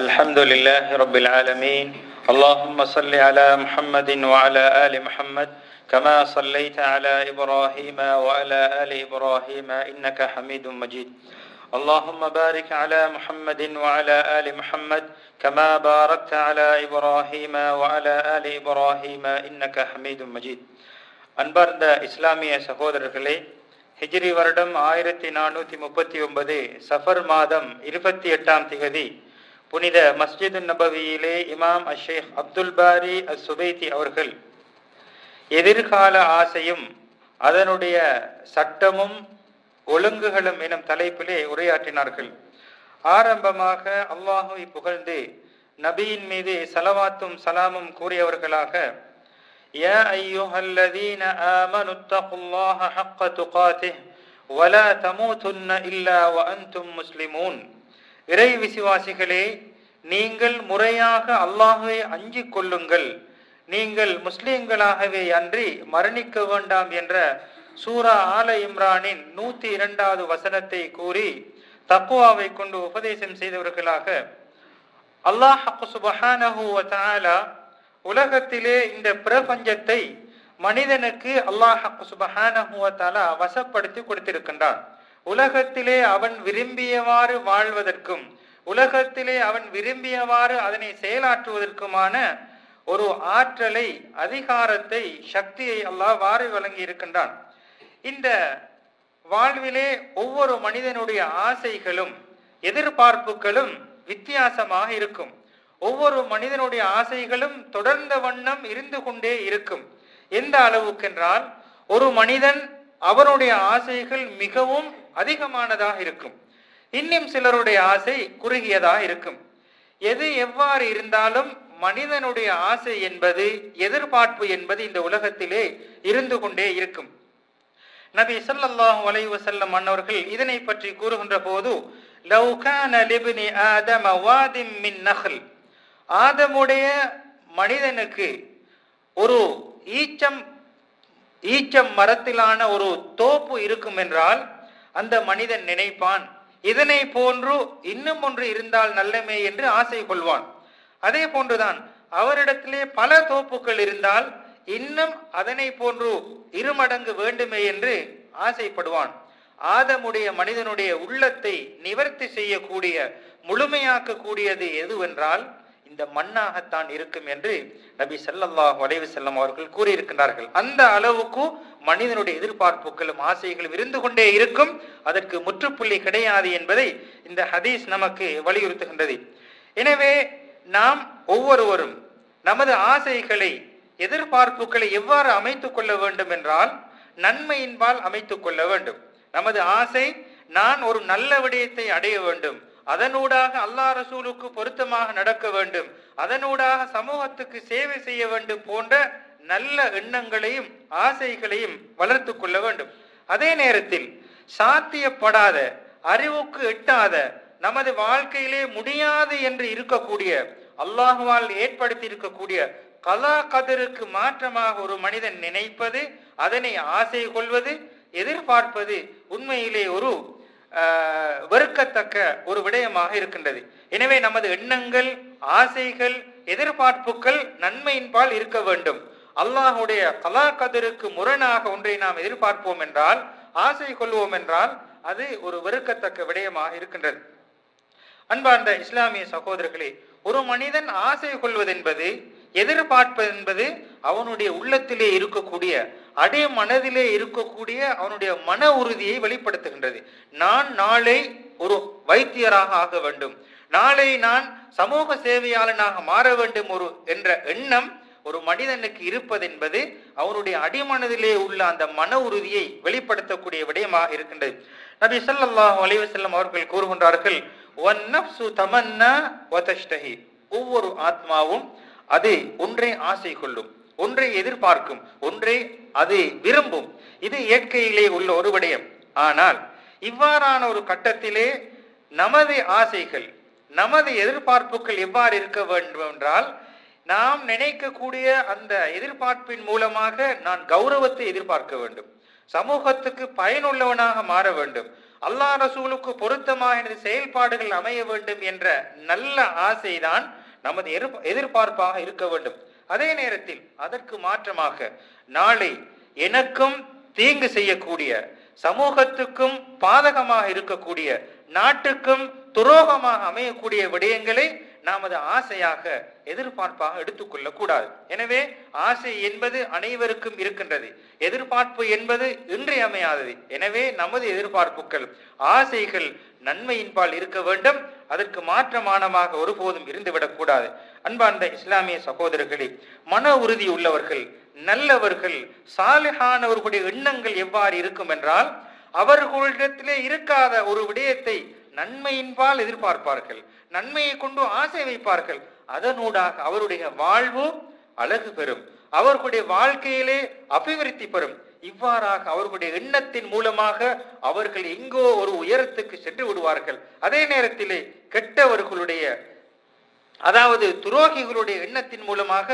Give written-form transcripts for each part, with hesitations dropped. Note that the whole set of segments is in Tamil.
الحمد لله رب العالمين اللهم صل على محمد وعلى آل محمد كما صليت على إبراهيم وعلى آل إبراهيم إنك حميد مجيد اللهم بارك على محمد وعلى آل محمد كما باركت على إبراهيم وعلى آل إبراهيم إنك حميد مجيد அன்பார்ந்த இஸ்லாமிய சகோதரர்களே, ஹிஜ்ரி வருடம் 1439 சஃபர் மாதம் 28ஆம் திகதி புனித மஸ்ஜிது நபவியிலே இமாம் அஷேக் அப்துல் பாரி அஸ்-சுபைத்தி அவர்கள் எதிர்கால ஆசையும் அதனுடைய சட்டமும் ஒழுங்குகளும் எனும் தலைப்பிலே உரையாற்றினார்கள். ஆரம்பமாக அல்லாஹுவை புகழ்ந்து நபியின் மீது ஸலவாத்தும் சலாமும் கூறியவர்களாக, யா அய்யுஹல்லதீன ஆமனு தக்குல்லாஹ ஹக்க துகாதிஹ் வலா தமூதுன்ன இல்லா வ அன்தும் முஸ்லிமூன். இறை விசுவாசிகளே, நீங்கள் முறையாக அல்லாஹுவை அஞ்சிக் கொள்ளுங்கள், நீங்கள் முஸ்லிம்களாகவே அன்றி மரணிக்க வேண்டாம் என்ற சூரா ஆல இம்ரானின் 102வது வசனத்தை கூறி தக்வாவை கொண்டு உபதேசம் செய்தவர்களாக, அல்லாஹ் சுப்ஹானஹு வ தஆலா உலகத்திலே இந்த பிரபஞ்சத்தை மனிதனுக்கு அல்லாஹ் சுப்ஹானஹு வ தஆலா வசப்படுத்தி கொடுத்திருக்கின்றான். உலகத்திலே அவன் விரும்பியவாறு வாழ்வதற்கும் உலகத்திலே அவன் விரும்பியவாறு அதனை செயலாற்றுவதற்குமான ஒரு ஆற்றலை, அதிகாரத்தை, சக்தியை அல்லாஹ் வாரி வழங்கி இருக்கின்றான். இந்த வாழ்விலே ஒவ்வொரு மனிதனுடைய ஆசைகளும் எதிர்பார்ப்புகளும் வித்தியாசமாக இருக்கும். ஒவ்வொரு மனிதனுடைய ஆசைகளும் தொடர்ந்த வண்ணம் இருந்து கொண்டே இருக்கும். எந்த அளவுக்கென்றால், ஒரு மனிதன் அவனுடைய ஆசைகள் மிகவும் அதிகமானதாக இருக்கும், இன்னும் சிலருடைய ஆசை குறுகியதாக இருக்கும். எது எவ்வாறு இருந்தாலும் மனிதனுடைய ஆசை என்பது, எதிர்பார்ப்பு என்பது இந்த உலகத்திலே இருந்து கொண்டே இருக்கும். நபி ஸல்லல்லாஹு அலைஹி வஸல்லம் அன்னவர்கள் இதனை பற்றி கூறுகின்ற போது, லவ் கான லிப்னி ஆதம வாதிம் மின் நஹ்ல், ஆதமுடைய மனிதனுக்கு ஒரு ஈச்சம் மரத்திலான ஒரு தோப்பு இருக்கும் என்றால் அந்த மனிதன் நினைப்பான், இதனை போன்று இன்னும் ஒன்று இருந்தால் நல்லமே என்று ஆசை கொள்வான். அதே போன்றுதான் அவரிடத்திலே பல தோப்புகள் இருந்தால் இன்னும் அதனை போன்று இருமடங்கு வேண்டுமே என்று ஆசைப்படுவான். ஆதமுடைய மனிதனுடைய உள்ளத்தை நிவர்த்தி செய்யக்கூடிய, முழுமையாக்க கூடியது எதுவென்றால் இந்த மண்ணாகத்தான் இருக்கும் என்று நபி ஸல்லல்லாஹு அலைஹி வஸல்லம் அவர்கள் கூறியிருக்கிறார்கள். அந்த அளவுக்கு மனிதனுடைய எதிர்பார்ப்புகளும் ஆசைகளும் இருந்து கொண்டே இருக்கும். அதற்கு முற்றுப்புள்ளி கிடையாது என்பதை இந்த ஹதீஸ் நமக்கு வலியுறுத்துகின்றது. எனவே நாம் ஒவ்வொருவரும் நமது ஆசைகளை, எதிர்பார்ப்புகளை எவ்வாறு அமைத்துக் கொள்ள வேண்டும் என்றால், நன்மையின்பால் அமைத்துக் கொள்ள வேண்டும். நமது ஆசை, நான் ஒரு நல்ல விடயத்தை அடைய வேண்டும், அதனூடாக அல்லாஹ் ரசூலுக்கு பொருத்தமாக நடக்க வேண்டும், அதனூடாக சமூகத்துக்கு சேவை செய்ய வேண்டும் போன்ற நல்ல எண்ணங்களையும் ஆசைகளையும் வளர்த்து கொள்ள வேண்டும். அதே நேரத்தில் சாத்தியப்படாத, அறிவுக்கு எட்டாத, நமது வாழ்க்கையிலே முடியாது என்று இருக்கக்கூடிய, அல்லாஹுவால் ஏற்படுத்தி இருக்கக்கூடிய கலா கதருக்கு மாற்றமாக ஒரு மனிதன் நினைப்பது, அதனை ஆசை கொள்வது, எதிர்பார்ப்பது உண்மையிலே ஒரு வெறுக்கத்தக்க ஒரு விடயமாக இருக்கின்றது. எனவே நமது எண்ணங்கள், ஆசைகள், எதிர்பார்ப்புகள் நன்மையின்பால் இருக்க வேண்டும். அல்லாஹுடைய கலா கதருக்கு முரணாக ஒன்றை நாம் எதிர்பார்ப்போம் என்றால், ஆசை கொள்வோம் என்றால் அது ஒரு வெறுக்கத்தக்க விடயமாக இருக்கின்றது. அன்பார்ந்த இஸ்லாமிய சகோதரர்களே, ஒரு மனிதன் ஆசை கொள்வது என்பது, எதிர்பார்ப்பது என்பது அவனுடைய உள்ளத்திலே இருக்கக்கூடிய, அடே மனதிலே இருக்கக்கூடிய அவனுடைய மன உறுதியை வெளிப்படுத்துகின்றது. நான் நாளை ஒரு வைத்தியராக ஆக வேண்டும், நாளை நான் சமூக சேவையாளனாக மாற வேண்டும் என்ற எண்ணம் ஒரு மனிதனுக்கு இருப்பதென்பது அவனுடைய அடிமனதிலே உள்ள அந்த மன உறுதியை வெளிப்படுத்தக்கூடிய விடயமாக இருக்கின்றது. நபி ஸல்லல்லாஹு அலைஹி வஸல்லம் அவர்கள் கூறுகின்றார்கள், வன்னஃப்சு தமன்னா வ தஷ்தஹி, ஒவ்வொரு ஆத்மாவும் அது ஒன்றை ஆசை கொள்ளும், ஒன்றை எதிர்பார்க்கும், ஒன்றை அது விரும்பும். இது இயற்கையிலே உள்ள ஒரு விடயம். ஆனால் இவ்வாறான ஒரு கட்டத்திலே நமது ஆசைகள், நமது எதிர்பார்ப்புகள் எவ்வாறு இருக்க வேண்டும் என்றால், நாம் நினைக்கக்கூடிய அந்த எதிர்பார்ப்பின் மூலமாக நான் கௌரவத்தை எதிர்பார்க்க வேண்டும், சமூகத்துக்கு பயனுள்ளவனாக மாற வேண்டும், அல்லாஹ் ரசூலுக்கு பொருத்தமாக செயல்பாடுகள் அமைய வேண்டும் என்ற நல்ல ஆசைதான் நமது எதிர்பார்ப்பாக இருக்க வேண்டும். அதே நேரத்தில் அதற்கு மாற்றமாக நாளை எனக்கும் தீங்கு செய்யக்கூடிய, சமூகத்துக்கும் பாதகமாக இருக்கக்கூடிய, நாட்டுக்கும் துரோகமாக அமையக்கூடிய விடயங்களை நமது ஆசையாக எதிர்பார்ப்பாக எடுத்துக்கொள்ளக் கூடாது. எனவே ஆசை என்பது அனைவருக்கும் இருக்கின்றது, எதிர்பார்ப்பு என்பது இன்றியமையாதது. எனவே நமது எதிர்பார்ப்புகள், ஆசைகள் நன்மையின்பால் இருக்க வேண்டும், அதற்கு மாற்றமானமாக ஒருபோதும் இருந்துவிடக் கூடாது. அன்பார்ந்த இஸ்லாமிய சகோதரர்களே, மன உறுதி உள்ளவர்கள், நல்லவர்கள், சாலிஹானவர்களுடைய எண்ணங்கள் எவ்வாறு இருக்கும் என்றால், அவர்களிடத்திலே இருக்காத ஒரு விடயத்தை நன்மையின்பால் எதிர்பார்ப்பார்கள், நன்மையை கொண்டு ஆசை வைப்பார்கள். அதனூடாக அவருடைய வாழ்வு அழகு பெறும், அவர்களுடைய வாழ்க்கையிலே அபிவிருத்தி பெறும். இவ்வாறாக அவர்களுடைய எண்ணத்தின் மூலமாக அவர்கள் எங்கோ ஒரு உயரத்துக்கு சென்று விடுவார்கள். அதே நேரத்திலே கெட்டவர்களுடைய, அதாவது துரோகிகளுடைய எண்ணத்தின் மூலமாக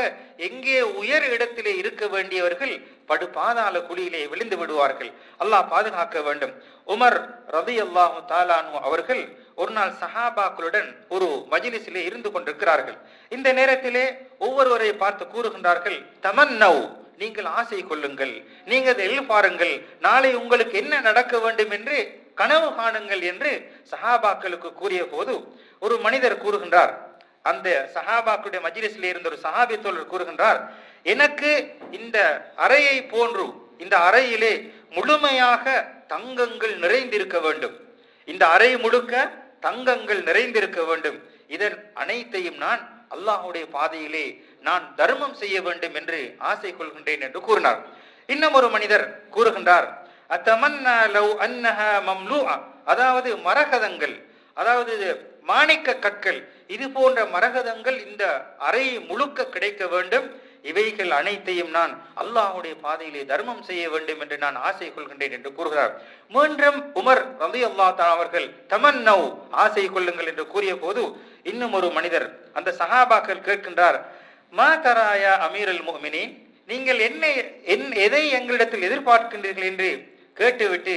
எங்கே உயர் இடத்திலே இருக்க வேண்டியவர்கள் படுபாதாள குழியிலே விழுந்து விடுவார்கள். அல்லாஹ் பாதுகாக்க வேண்டும். உமர் ரலியல்லாஹு தஆலா அன்ஹு அவர்கள் ஒரு நாள் சஹாபாக்களுடன் ஒரு மஜ்லிஸிலே இருந்து கொண்டிருக்கிறார்கள். இந்த நேரத்திலே ஒவ்வொருவரை பார்த்து கூறுகின்றார்கள், தமன்னவ், நீங்கள் ஆசை கொள்ளுங்கள், நீங்கள் எதிர்பாருங்கள், நாளை உங்களுக்கு என்ன நடக்க வேண்டும் என்று கனவு காணுங்கள் என்று சஹாபாக்களுக்கு கூறிய போது ஒரு மனிதர் கூறுகின்றார், அந்த சஹாபாக்களுடைய மஜ்லிஸிலே இருந்த ஒரு சஹாபி தோழர் கூறுகின்றார், எனக்கு இந்த அறையை போன்று இந்த அறையிலே முழுமையாக தங்கங்கள் நிறைந்திருக்க வேண்டும், இந்த அறை முழுக்க தங்கங்கள் நிறைந்திருக்க வேண்டும், இதன் அனைத்தையும் நான் அல்லாஹ்வுடைய பாதையிலே நான் தர்மம் செய்ய வேண்டும் என்று ஆசை கொள்கின்றேன் என்று கூறினார். இன்னும் ஒரு மனிதர் கூறுகின்றார், அத்தமன்னா லவ் அன்னஹா மம்லூஆ, அதாவது மரகதங்கள், அதாவது மாணிக்க கற்கள், இது போன்ற மரகதங்கள் இந்த அறை முழுக்க கிடைக்க வேண்டும், இவைகள் அனைத்தையும் நான் அல்லாஹ்வுடைய பாதையிலே தர்மம் செய்ய வேண்டும் என்று நான் ஆசை கொள்கின்றேன் என்று கூறுகிறார். மீண்டும் உமர் ரலியல்லாஹு தஆலா அவர்கள் தமன்னவ், ஆசை கொள்ளுங்கள் என்று கூறிய போது இன்னும் ஒரு மனிதர், அந்த சஹாபாக்கள் கேட்கின்றார், மா தராயா அமீருல் முஃமினீன், நீங்கள் எதை எங்களிடத்தில் எதிர்பார்க்கின்றீர்கள் என்று கேட்டுவிட்டு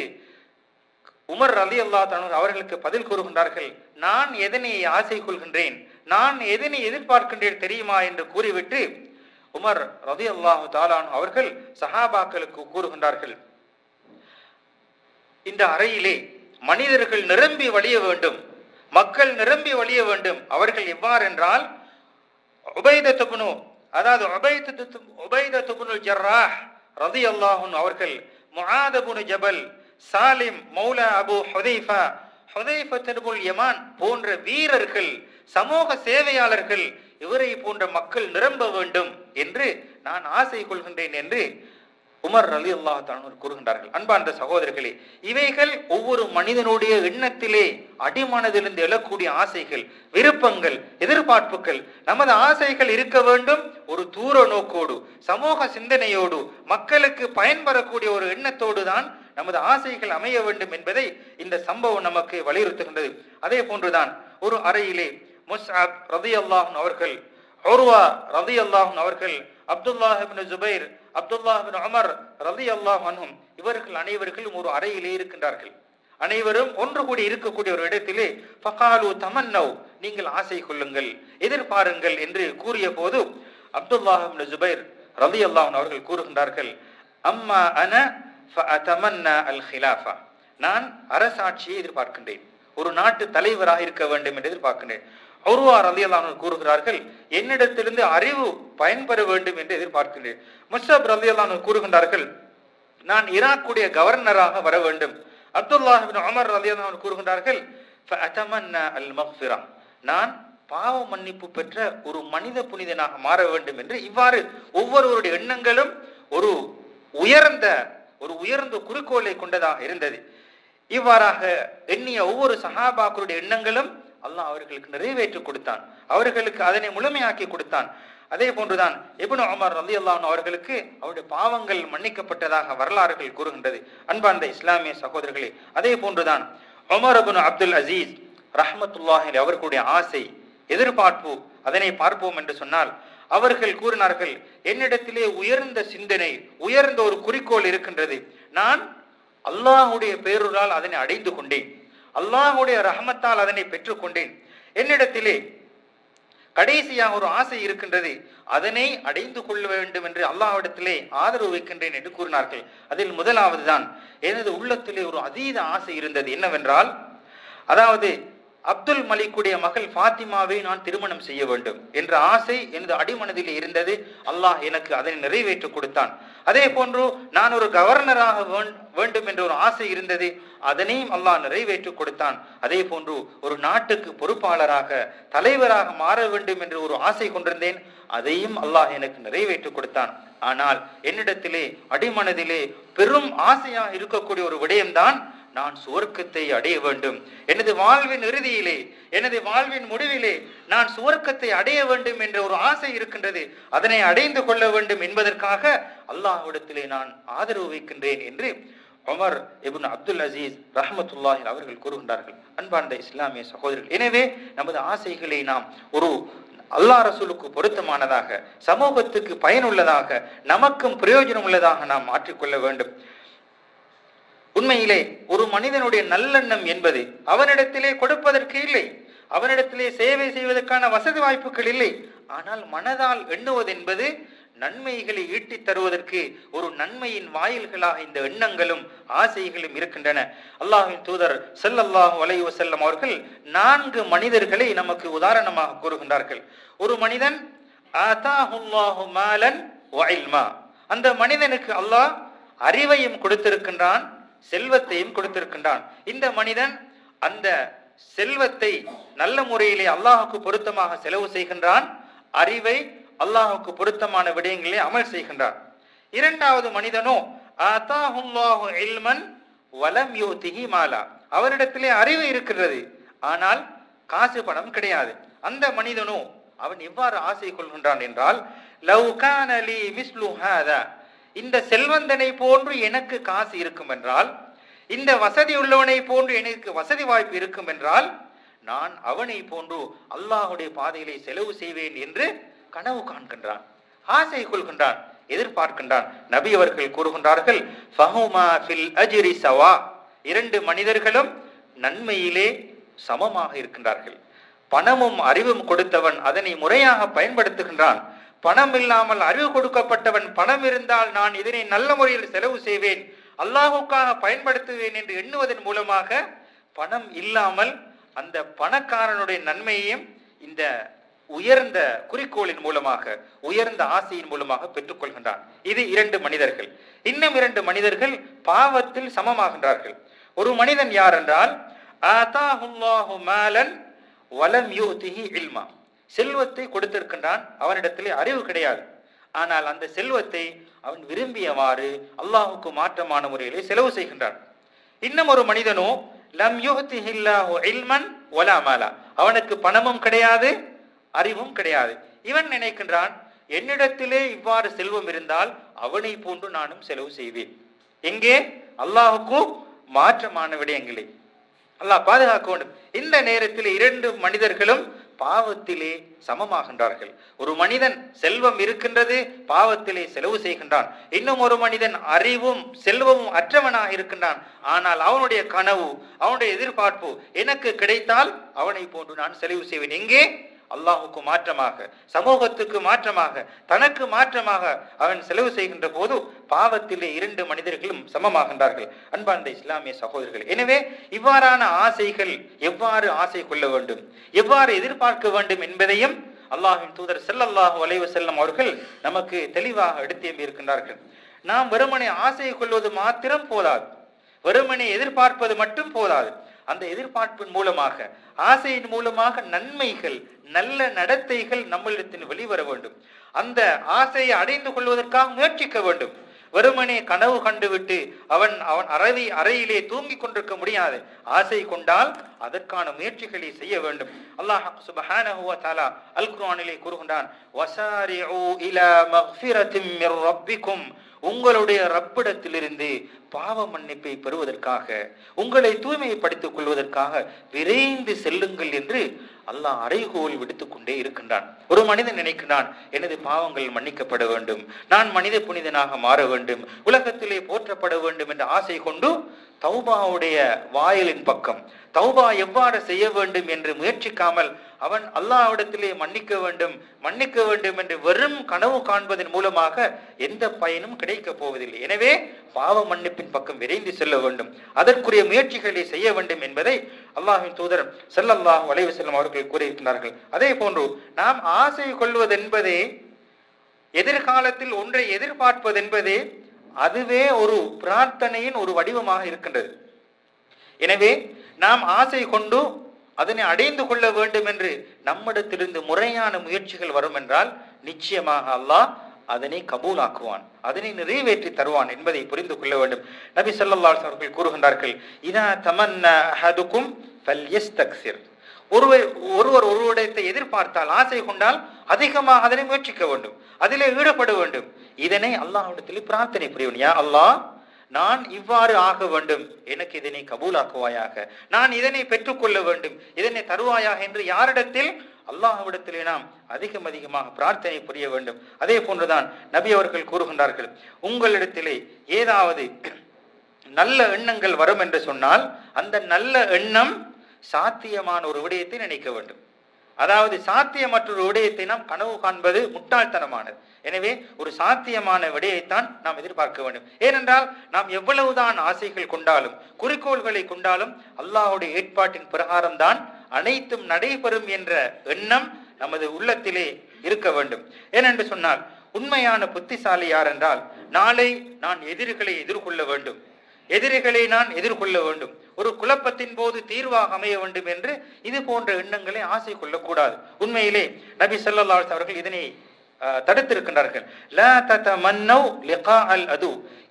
உமர் ரலியல்லாஹு தஆலா அவர்களுக்கு பதில் கூறுகின்றார்கள், நான் எதனை ஆசை கொள்கின்றேன், நான் எதனை எதிர்பார்க்கின்றேன் தெரியுமா என்று கூறிவிட்டு உமர் ரலியல்லாஹு தஆலா அவர்கள் சஹாபாக்களுக்கு கூறுகின்றார்கள், இந்த அறையிலே மனிதர்கள் நிரம்பி வழிய வேண்டும், மக்கள் நிரம்பி வழிய வேண்டும். அவர்கள் எவ்வாறு என்றால், உபைதத்து இப்னு ஜர்ராஹ் ரலியல்லாஹு அன்ஹு அவர்கள், முஆத் இப்னு ஜபல், சாலிம் மௌலா அபு ஹுதைஃபா, ஹுதைஃபத் இப்னுல் யமான் போன்ற வீரர்கள், சமூக சேவையாளர்கள், இவரை போன்ற மக்கள் நிரம்ப வேண்டும் என்று நான் ஆசை கொள்கின்றேன் என்று உமர் ரலியல்லாஹு தஆலா கூறுகின்றார்கள். அன்பார்ந்த சகோதரர்களே, இவைகள் ஒவ்வொரு மனிதனுடைய எண்ணத்திலே அடிமனதிலிருந்து எழக்கூடிய ஆசைகள், விருப்பங்கள், எதிர்பார்ப்புகள். நமது ஆசைகள் இருக்க வேண்டும் ஒரு தூர நோக்கோடு, சமூக சிந்தனையோடு, மக்களுக்கு பயன்பெறக்கூடிய ஒரு எண்ணத்தோடு தான் நமது ஆசைகள் அமைய வேண்டும் என்பதை இந்த சம்பவம் நமக்கு வலியுறுத்துகின்றது. அதே போன்றுதான் ஒரு அறையிலே முஸ்அப் ரலியல்லாஹு அவர்கள், உர்வா ரலியல்லாஹு அவர்கள், அப்துல்லாஹ் இப்னு ஜுபைர், அப்துல்லாஹ் இப்னு உமர் ரலியல்லாஹு அன்ஹும், இவர்கள் அனைவர்களும் ஒரு அறையிலே இருக்கின்றார்கள். அனைவரும் ஒன்று கூடி இருக்கக்கூடிய ஒரு இடத்திலே ஃபகாலு தமன்னவ், நீங்கள் ஆசை கொள்ளுங்கள், எதிர்பாருங்கள் என்று கூறிய போது அப்துல்லாஹ் இப்னு ஜுபைர் ரலியல்லாஹு அவர்கள் கூறுகின்றார்கள், அம்மா அன ஃபஅதமன்னா அல் ஹிலாஃபா, நான் அரசாட்சியை எதிர்பார்க்கின்றேன், ஒரு நாட்டு தலைவராக இருக்க வேண்டும் என்று எதிர்பார்க்கின்றேன். உர்வா ரலியல்லாஹு அன்ஹு கூறுகிறார்கள், என்னிடத்திலிருந்து அறிவு பயன்பெற வேண்டும் என்று எதிர்பார்க்கின்றேன். முஸ்அப் ரலியல்லாஹு அன்ஹு கூறுகின்றார்கள், நான் ஈராக்குடைய கவர்னராக வர வேண்டும். அப்துல்லாஹ் இப்னு உமர் ரலியல்லாஹு அன்ஹு கூறுகின்றார்கள், ஃபஅதமன்னா அல் மக்ஃபிரா, நான் பாவ மன்னிப்பு பெற்ற ஒரு மனித புனிதனாக மாற வேண்டும் என்று. இவ்வாறு ஒவ்வொருவருடைய எண்ணங்களும் ஒரு உயர்ந்த குறிக்கோளை கொண்டதாக இருந்தது. இவ்வாறாக எண்ணிய ஒவ்வொரு சஹாபாக்களுடைய எண்ணங்களும் அல்லாஹ் அவர்களுக்கு நிறைவேற்றி கொடுத்தான், அவர்களுக்கு அதனை முழுமையாக்கி கொடுத்தான். அதே போன்றுதான் இப்னு உமர் ரலியல்லாஹு அன்ஹு அவர்களுக்கு அவருடைய பாவங்கள் மன்னிக்கப்பட்டதாக வரலாறுகள் கூறுகின்றது. அன்பார்ந்த இஸ்லாமிய சகோதரர்களே, அதே போன்றுதான் உமர் இப்னு அப்துல் அசீஸ் ரஹ்மத்துல்லாஹி அலைஹி அவர்களுடைய ஆசை, எதிர்பார்ப்பு, அதனை பார்ப்போம் என்று சொன்னால் அவர்கள் கூறினார்கள், என்னிடத்திலே உயர்ந்த சிந்தனை, உயர்ந்த ஒரு குறிக்கோள் இருக்கின்றது, நான் அல்லாஹுடைய பேருரால் அதனை அடைந்து கொண்டேன், அல்லாஹுடைய ரஹமத்தால் அதனை பெற்றுக்கொண்டேன், என்னிடத்திலே கடைசியாக ஒரு ஆசை இருக்கின்றது, அதனை அடைந்து கொள்ள வேண்டும் என்று அல்லாஹ்விடத்திலே ஆதரவு வைக்கின்றேன் என்று கூறினார்கள். அதில் முதலாவது தான், எனது உள்ளத்திலே ஒரு அதீத ஆசை இருந்தது. என்னவென்றால், அதாவது அப்துல் மலிக்குடைய மகள் ஃபாத்திமாவை நான் திருமணம் செய்ய வேண்டும் என்ற ஆசை எனது அடிமனதிலே இருந்தது. அல்லாஹ் எனக்கு அதனை நிறைவேற்றி கொடுத்தான். அதே போன்று நான் ஒரு கவர்னராக வேண்டும் என்ற ஒரு ஆசை இருந்தது, அதனையும் அல்லாஹ் நிறைவேற்றி கொடுத்தான். அதே போன்று ஒரு நாட்டுக்கு பொறுப்பாளராக தலைவராக மாற வேண்டும் என்று ஒரு ஆசை கொண்டிருந்தேன், அதையும் அல்லாஹ் எனக்கு நிறைவேற்றி கொடுத்தான். ஆனால் என்னிடத்திலே அடிமனதிலே பெரும் ஆசையாக இருக்கக்கூடிய ஒரு விடயம்தான், நான் சுவர்க்கத்தை அடைய வேண்டும், எனது வாழ்வின் இறுதியிலே, எனது வாழ்வின் முடிவிலே நான் சுவர்க்கத்தை அடைய வேண்டும் என்ற ஒரு ஆசை இருக்கின்றது. அதனை அடைந்து கொள்ள வேண்டும் என்பதற்காக அல்லாஹ்விடத்திலே நான் ஆதரவு வைக்கின்றேன் என்று உமர் இப்னு அப்துல் அசீஸ் ரஹ்மத்துல்லாஹி அவர்கள் கூறுகின்றார்கள். அன்பார்ந்த இஸ்லாமிய சகோதரர்கள், எனவே நமது ஆசைகளை நாம் ஒரு அல்லாஹ் ரசூலுக்கு பொருத்தமானதாக, சமூகத்துக்கு பயனுள்ளதாக, நமக்கும் பிரயோஜனம் உள்ளதாக நாம் மாற்றிக்கொள்ள வேண்டும். உண்மையிலே ஒரு மனிதனுடைய நல்லெண்ணம் என்பது அவனிடத்திலே கொடுப்பதற்கு இல்லை, அவனிடத்திலே சேவை செய்வதற்கான வசதி வாய்ப்புகள் இல்லை. ஆனால் மனதால் எண்ணுவது என்பது நன்மைகளை ஈட்டி தருவதற்கு ஒரு நன்மையின் வாயில்களாக இந்த எண்ணங்களும் ஆசைகளும் இருக்கின்றன. அல்லாஹ்வின் தூதர் ஸல்லல்லாஹு அலைஹி வஸல்லம் அவர்கள் 4 மனிதர்களை நமக்கு உதாரணமாக கூறுகின்றார்கள். ஒரு மனிதன் ஆதாஹுல்லாஹு மாலன் வ இல்மா, அந்த மனிதனுக்கு அல்லாஹ் அறிவையும் கொடுத்திருக்கின்றான், செல்வத்தையும் கொடுத்திருக்கின்றான். இந்த மனிதன் அந்த செல்வத்தை நல்ல முறையிலே அல்லாஹுக்கு பொருத்தமாக செலவு செய்கின்றான், அறிவை அல்லாஹுக்கு பொருத்தமான விடயங்களே அமல் செய்கின்றான். இரண்டாவது மனிதனோ ஆதாஹுல்லாஹு இல்மன் வலம் யூதிஹி மாலா, அவரிடத்திலே அறிவு இருக்கிறது, ஆனால் காசு பணம் கிடையாது. அந்த மனிதனோ அவன் எவ்வாறு ஆசை கொள்கின்றான் என்றால், லவ் கான லீ மிஸ்லு ஹாதா, இந்த செல்வந்தனை போன்று எனக்கு காசு இருக்கும் என்றால், இந்த வசதி உள்ளவனை போன்று எனக்கு வசதி வாய்ப்பு இருக்கும் என்றால், நான் அவனை போன்று அல்லாஹுடைய பாதையிலே செலவு செய்வேன் என்று கனவு காண்கின்றான், ஆசை கொள்கின்றான், எதிர்பார்க்கின்றான். நபி அவர்கள் கூறுகின்றார்கள், ஃபஹுமா ஃபில் அஜ்ரி சவா, 2 மனிதர்களும் நன்மையிலே சமமாக இருக்கின்றார்கள். பணமும் அறிவும் கொடுத்தவன் அதனை முறையாக பயன்படுத்துகின்றான். பணம் இல்லாமல் அறிவு கொடுக்கப்பட்டவன், பணம் இருந்தால் நான் இதனை நல்ல முறையில் செலவு செய்வேன், அல்லாஹுக்காக பயன்படுத்துவேன் என்று எண்ணுவதன் மூலமாக பணம் இல்லாமல் அந்த பணக்காரனுடைய நன்மையையும் இந்த உயர்ந்த குறிக்கோளின் மூலமாக, உயர்ந்த ஆசையின் மூலமாக பெற்றுக்கொள்கின்றான். இது 2 மனிதர்கள். இன்னும் 2 மனிதர்கள் பாவத்தில் சமமாகின்றார்கள். ஒரு மனிதன் யார் என்றால், ஆதாஹுல்லாஹு மாலன் வலம் யூதிஹி இல்மா, செல்வத்தை கொடுத்திருக்கின்றான், அவனிடத்திலே அறிவு கிடையாது, ஆனால் அந்த செல்வத்தை அவன் விரும்பியவாறு அல்லாஹுக்கு மாற்றமான முறையிலே செலவு செய்கின்றான். இன்னும் ஒரு மனிதனோ லம் யூதிஹில்லாஹு இல்மன் வலா மாலா, அவனுக்கு பணமும் கிடையாது, அறிவும் கிடையாது. இவன் நினைக்கின்றான், என்னிடத்திலே இவ்வாறு செல்வம் இருந்தால் அவனை போன்று நானும் செலவு செய்வேன். எங்கே? அல்லாஹுக்கு மாற்றமான விடயங்களே. அல்லாஹ் பாதுகாக்க வேண்டும். இந்த நேரத்தில் 2 மனிதர்களும் பாவத்திலே சமமாகின்றார்கள். ஒரு மனிதன் செல்வம் இருக்கின்றது, பாவத்திலே செலவு செய்கின்றான். இன்னும் ஒரு மனிதன் அறிவும் செல்வமும் அற்றவனாக இருக்கின்றான், ஆனால் அவனுடைய கனவு, அவனுடைய எதிர்பார்ப்பு, எனக்கு கிடைத்தால் அவனை போன்று நான் செலவு செய்வேன். எங்கே? அல்லாஹுக்கு மாற்றமாக, சமூகத்துக்கு மாற்றமாக, தனக்கு மாற்றமாக அவன் செலவு செய்கின்ற போது பாவத்திலே 2 மனிதர்களும் சமமாகின்றார்கள். அன்பார்ந்த இஸ்லாமிய சகோதரர்கள், எனவே இவ்வாறான ஆசைகள் எவ்வாறு ஆசை கொள்ள வேண்டும், எவ்வாறு எதிர்பார்க்க வேண்டும் என்பதையும் அல்லாஹ்வின் தூதர் ஸல்லல்லாஹு அலைஹி வஸல்லம் அவர்கள் நமக்கு தெளிவாக எடுத்து இருக்கின்றார்கள். நாம் வெறுமனே ஆசை கொள்வது மாத்திரம் போதாது, வெறுமனே எதிர்பார்ப்பது மட்டும் போதாது. அந்த எதிர்பார்ப்பின் மூலமாக, ஆசையின் மூலமாக நன்மைகள், நல்ல நடத்தைகள் நம்மளிடத்தில் வெளிவர வேண்டும். அந்த ஆசையை அடைந்து கொள்வதற்காக முயற்சிக்க வேண்டும். வெறுமனே கனவு கண்டுவிட்டு அவன் அறையிலே தூங்கி கொண்டிருக்க முடியாது. ஆசை கொண்டால் அதற்கான முயற்சிகளை செய்ய வேண்டும். அல்லாஹ் சுப்ஹானஹு வ தஆலா அல் குர்ஆனிலே கூறுகின்றான், வஸாரிஉ இலா மக்ஃபிரத்தின் மிர் ரப்பிக்கும், உங்களுடைய ரப்பிடத்திலிருந்து பாவ மன்னிப்பை பெறுவதற்காக, உங்களை தூய்மைப்படுத்திக் கொள்வதற்காக விரைந்து செல்லுங்கள் என்று அல்லாஹ் அறைகோல் விடுத்து கொண்டே இருக்கின்றான். ஒரு மனிதன் நினைக்கிறான், எனது பாவங்கள் மன்னிக்கப்பட வேண்டும், நான் மனித புனிதனாக மாற வேண்டும், உலகத்திலே போற்றப்பட வேண்டும் என்ற ஆசை கொண்டு தௌபாவுடைய வாயிலின் பக்கம் தௌபா எவ்வாறு செய்ய வேண்டும் என்று முயற்சிக்காமல் அவன் அல்லாஹ்விடத்திலே மன்னிக்க வேண்டும் என்று வெறும் கனவு காண்பதன் மூலமாக எந்த பயனும் கிடைக்க போவதில்லை. எனவே பாவ மன்னிப்பின் பக்கம் விரைந்து செல்ல வேண்டும், அதற்குரிய முயற்சிகளை செய்ய வேண்டும் என்பதை அல்லாஹ்வின் தூதர் ஸல்லல்லாஹு அலைஹி வஸல்லம் அவர்கள் கூறியிருக்கிறார்கள். அதே போன்று நாம் ஆசை கொள்வதென்பதே, எதிர்காலத்தில் ஒன்றை எதிர்பார்ப்பதென்பதே அதுவே ஒரு பிரார்த்தனையின் ஒரு வடிவமாக இருக்கின்றது. எனவே நாம் ஆசை கொண்டு அதனை அடைந்து கொள்ள வேண்டும் என்று நம்மிடத்திலிருந்து முறையான முயற்சிகள் வரும் என்றால் நிச்சயமாக அல்லாஹ் அதனை கபூலாக்குவான், அதனை நிறைவேற்றி தருவான் என்பதை புரிந்து கொள்ள வேண்டும். நபி ஸல்லல்லாஹு அலைஹி வஸல்லம் அவர்கள் கூறுகின்றார்கள், இதா தமன்னா அஹதுக்கும் ஃபல்யஸ்தக்ஸிர். ஒருவர் ஒரு விடயத்தை எதிர்பார்த்தால், ஆசை கொண்டால் அதிகமாக அதனை முயற்சிக்க வேண்டும், அதிலே ஈடுபட வேண்டும். இதனை அல்லாஹ்விடத்தில் பிரார்த்தனை புரியணும். யா அல்லாஹ், நான் இவ்வாறு ஆக வேண்டும், எனக்கு இதனை கபூலாக்குவாயாக, நான் இதனை பெற்றுக்கொள்ள வேண்டும், இதனை தருவாயாக என்று யாரிடத்தில்? அல்லாஹ்விடத்திலே நாம் அதிகமாக பிரார்த்தனை புரிய வேண்டும். அதே போன்றுதான் நபி அவர்கள் கூறுகின்றார்கள், உங்களிடத்திலே ஏதாவது நல்ல எண்ணங்கள் வரும் என்று சொன்னால் அந்த நல்ல எண்ணம் சாத்தியமான ஒரு விடயத்தை நினைக்க வேண்டும். அதாவது சாத்தியமற்ற ஒரு விடயத்தை நாம் கனவு காண்பது முட்டாள்தனமானது. எனவே ஒரு சாத்தியமான விடயத்தான் நாம் எதிர்பார்க்க வேண்டும். ஏனென்றால் நாம் எவ்வளவுதான் ஆசைகள் கொண்டாலும் குறிக்கோள்களை கொண்டாலும் அல்லாஹ்வுடைய ஏற்பாட்டின் பிரகாரம் தான் அனைத்தும் நடைபெறும் என்ற எண்ணம் நமது உள்ளத்திலே இருக்க வேண்டும். ஏனென்று சொன்னால் உண்மையான புத்திசாலி யார் என்றால், நாளை நான் எதிரிகளை எதிர்கொள்ள வேண்டும், எதிரிகளை நான் எதிர்கொள்ள வேண்டும், ஒரு குழப்பத்தின் போது தீர்வாக அமைய வேண்டும் என்று இது போன்ற எண்ணங்களை ஆசை கொள்ளக்கூடாது. உண்மையிலே நபி ஸல்லல்லாஹு அலைஹி அவர்கள் இதனை தடுத்திருக்கின்றார்கள். லா ததமன்னௌ லிகாஅல் அது.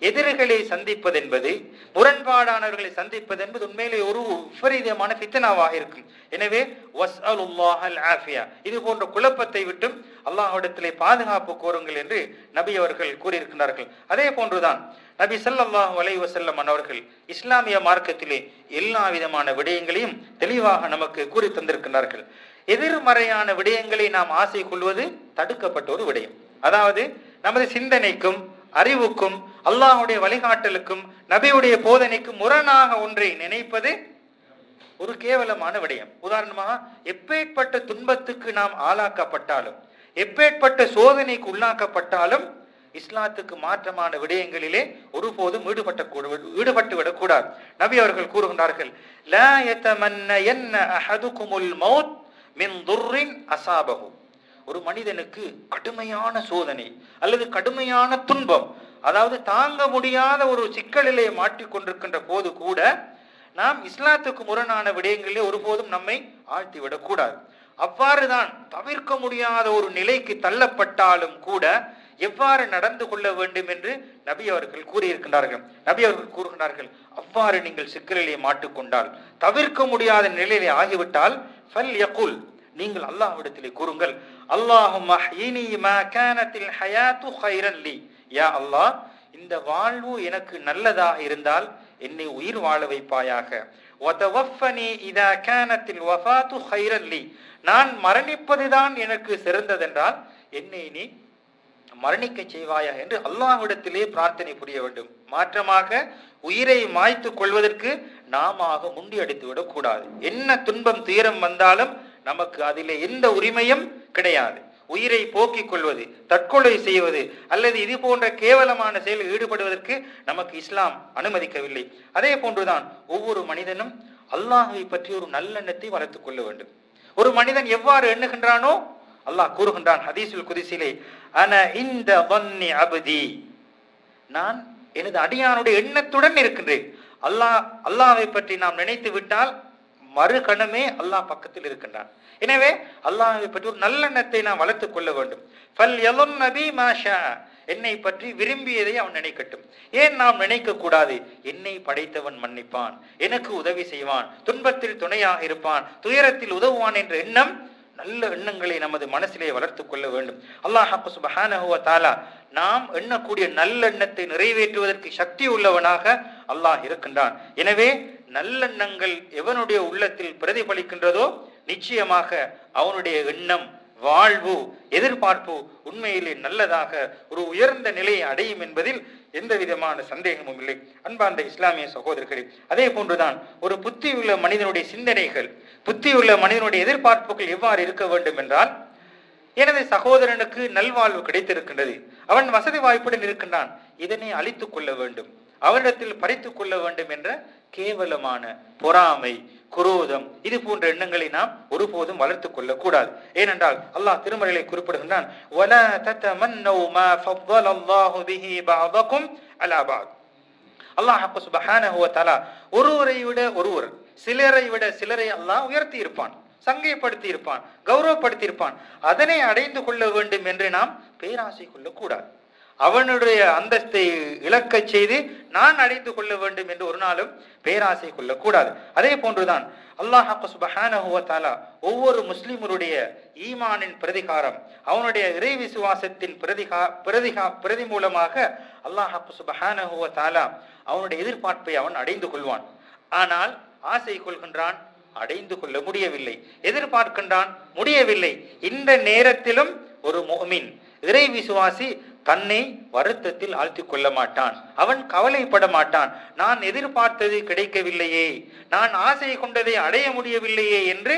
எதிரிகளை சந்திப்பது என்பது, முரண்பாடானவர்களை சந்திப்பது என்பது உண்மையிலே ஒரு விபரீதமான ஃபித்னாவாக இருக்கும். எனவே வஸ்அலுல்லாஹல் ஆஃபியா, இது போன்ற குழப்பத்தை விட்டும் அல்லாஹ்விடத்திலே பாதுகாப்பு கோருங்கள் என்று நபி அவர்கள் கூறியிருக்கிறார்கள். அதே போன்றுதான் நபி ஸல்லல்லாஹு அலைஹி வஸல்லம் அவர்கள் இஸ்லாமிய மார்க்கத்திலே எல்லா விதமான விடயங்களையும் தெளிவாக நமக்கு கூறி தந்திருக்கிறார்கள். எதிர்மறையான விடயங்களை நாம் ஆசை கொள்வது தடுக்கப்பட்ட ஒரு விடயம். அதாவது நமது சிந்தனைக்கும் அறிவுக்கும் அல்லாஹ்வுடைய வழிகாட்டலுக்கும் நபியுடைய போதனைக்கும் முரணாக ஒன்றை நினைப்பது ஒரு கேவலமான விடயம். உதாரணமாக, எப்பேற்பட்ட துன்பத்துக்கு நாம் ஆளாக்கப்பட்டாலும், எப்பேற்பட்ட சோதனைக்கு உள்ளாக்கப்பட்டாலும் இஸ்லாத்துக்கு மாற்றமான விடயங்களிலே ஒருபோதும் ஈடுபட்டு விடக்கூடாது. நபி அவர்கள் கூறுகின்றார்கள், லா யதமன்னயன்ன அஹதுகுமுல் மௌத் மின் துர்ரின் அஸாபஹு. ஒரு மனிதனுக்கு கடுமையான சோதனை அல்லது கடுமையான துன்பம், அதாவது தாங்க முடியாத ஒரு சிக்கலிலே மாட்டிக்கொண்டிருக்கின்ற போது கூட நாம் இஸ்லாத்துக்கு முரணான விடயங்களிலே ஒருபோதும் நம்மை ஆழ்த்திவிடக் கூடாது. அவ்வாறுதான் தவிர்க்க முடியாத ஒரு நிலைக்கு தள்ளப்பட்டாலும் கூட எவ்வாறு நடந்து கொள்ள வேண்டும் என்று நபி அவர்கள் கூறியிருக்கின்றார்கள். நபி அவர்கள் கூறுகின்றார்கள், அவ்வாறு நீங்கள் சிக்கலிலே மாட்டிக்கொண்டால், தவிர்க்க முடியாத நிலையிலே ஆகிவிட்டால், ஃபல் யகுல், நீங்கள் அல்லாஹ்விடத்திலே கூறுங்கள், அல்லாஹும்ம ஹ்யினி மா கானத்தில் ஹயாத்து கைரன் லி. யா அல்லாஹ், இந்த வாழ்வு எனக்கு நல்லதாக இருந்தால் என்னை உயிர் வாழ வைப்பாயாக. வதவஃபனி இதா கானத்தில் வஃபாத்து கைரன் லி. நான் மரணிப்பதுதான் எனக்கு சிறந்ததென்றால் என்னை நீ மரணிக்க செய்வாயா என்று அல்லாஹ்விடத்திலே பிரார்த்தனை புரிய வேண்டும். மாற்றமாக உயிரை மாய்த்து கொள்வதற்கு நாம முண்டி அடித்து விடக்கூடாது. என்ன துன்பம் துயரம் வந்தாலும் நமக்கு அதிலே எந்த உரிமையும் கிடையாது. உயிரை போக்கிக் கொள்வது, தற்கொலை செய்வது அல்லது இது போன்ற கேவலமான செயலில் ஈடுபடுவதற்கு நமக்கு இஸ்லாம் அனுமதிக்கவில்லை. அதே போன்றுதான் ஒவ்வொரு மனிதனும் அல்லாஹ்வை பற்றி ஒரு நல்லெண்ணத்தை வளர்த்துக் கொள்ள வேண்டும். ஒரு மனிதன் எவ்வாறு எண்ணுகின்றானோ அல்லாஹ் கூறுகின்றான் ஹதீஸுல் குதிஸிலே, அன இந்த வன்னி அப்தி, நான் எனது அடியானுடைய எண்ணத்துடன் இருக்கின்றேன். அல்லாஹ்வை பற்றி நாம் நினைத்து விட்டால் மறுகணமே அல்லாஹ் பக்கத்தில் இருக்கின்றான். எனவே அல்லாஹ்வை பற்றி ஒரு நல்லெண்ணத்தை நாம் வளர்த்துக் கொள்ள வேண்டும். ஃபல் யலுன் நபி மாஷா, என்னை பற்றி விரும்பியதை அவன் நினைக்கட்டும். ஏன் நாம் நினைக்க கூடாது? என்னை படைத்தவன் மன்னிப்பான், எனக்கு உதவி செய்வான், துன்பத்தில் துணையாக இருப்பான், துயரத்தில் உதவுவான் என்ற எண்ணம், நல்ல எண்ணங்களை நமது மனசிலே வளர்த்துக் கொள்ள வேண்டும். அல்லாஹ் சுப்ஹானஹு வ தஆலா நாம் எண்ணக்கூடிய நல்லெண்ணத்தை நிறைவேற்றுவதற்கு சக்தி உள்ளவனாக அல்லாஹ் இருக்கின்றான். எனவே நல்லெண்ணங்கள் எவனுடைய உள்ளத்தில் பிரதிபலிக்கின்றதோ நிச்சயமாக அவனுடைய எண்ணம், வாழ்வு, எதிர்பார்ப்பு உண்மையிலே நல்லதாக ஒரு உயர்ந்த நிலையை அடையும் என்பதில் எந்த விதமான சந்தேகமும் இல்லை. அன்பார்ந்த இஸ்லாமிய சகோதரர்களே, அதே போன்றுதான் ஒரு புத்தியுள்ள மனிதனுடைய சிந்தனைகள், புத்தியுள்ள மனிதனுடைய எதிர்பார்ப்புகள் எவ்வாறு இருக்க வேண்டும் என்றால், எனது சகோதரனுக்கு நல்வாழ்வு கிடைத்திருக்கின்றது, அவன் வசதி வாய்ப்புடன் இருக்கின்றான், இதனை அழித்துக் கொள்ள வேண்டும், அவரிடத்தில் பறித்துக் கொள்ள வேண்டும் என்ற கேவலமான பொறாமை, குரோதம், இது போன்ற எண்ணங்களை நாம் ஒருபோதும் வளர்த்துக் கொள்ளக் கூடாது. ஏனென்றால் அல்லாஹ் திருமறையிலே குறிப்பிடுகின்றான், வலா ததமன்னௌ மா ஃபضலல்லாஹு பிஹி பஅதகும் அலா பஅத். அல்லாஹ் சுப்ஹானஹு வ தஆலா ஒருவரை விட ஒருவர், சிலரை விட சிலரை அல்லாஹ் உயர்த்தி இருப்பான், சங்கைப்படுத்தி இருப்பான், கௌரவப்படுத்தி இருப்பான். அதனை அடைந்து கொள்ள வேண்டும் என்று நாம் பேராசை கொள்ளக்கூடாது. அவனுடைய அந்தஸ்தை இழக்க செய்து நான் அடைந்து கொள்ள வேண்டும் என்று ஒரு நாளும் பேராசை கொள்ளக்கூடாது. அதே போன்றுதான் அல்லாஹ் சுப்ஹானஹு வ தஆலா ஒவ்வொரு முஸ்லிமருடைய ஈமானின் பிரதிகாரம், அவனுடைய இறை விசுவாசத்தின் பிரதி மூலமாக அல்லாஹ் சுப்ஹானஹு வ தஆலா அவனுடைய எதிர்பார்ப்பை அவன் அடைந்து கொள்வான். ஆனால் ஆசை கொள்கின்றான், அடைந்து கொள்ள முடியவில்லை, எதிர்பார்க்கின்றான், முடியவில்லை. இந்த நேரத்திலும் ஒரு முஃமின், இறை விசுவாசி தன்னை வருத்தத்தில் ஆழ்த்திக் கொள்ள மாட்டான், அவன் கவலைப்பட மாட்டான். நான் எதிர்பார்த்தது கிடைக்கவில்லையே, நான் ஆசை கொண்டதை அடைய முடியவில்லையே என்று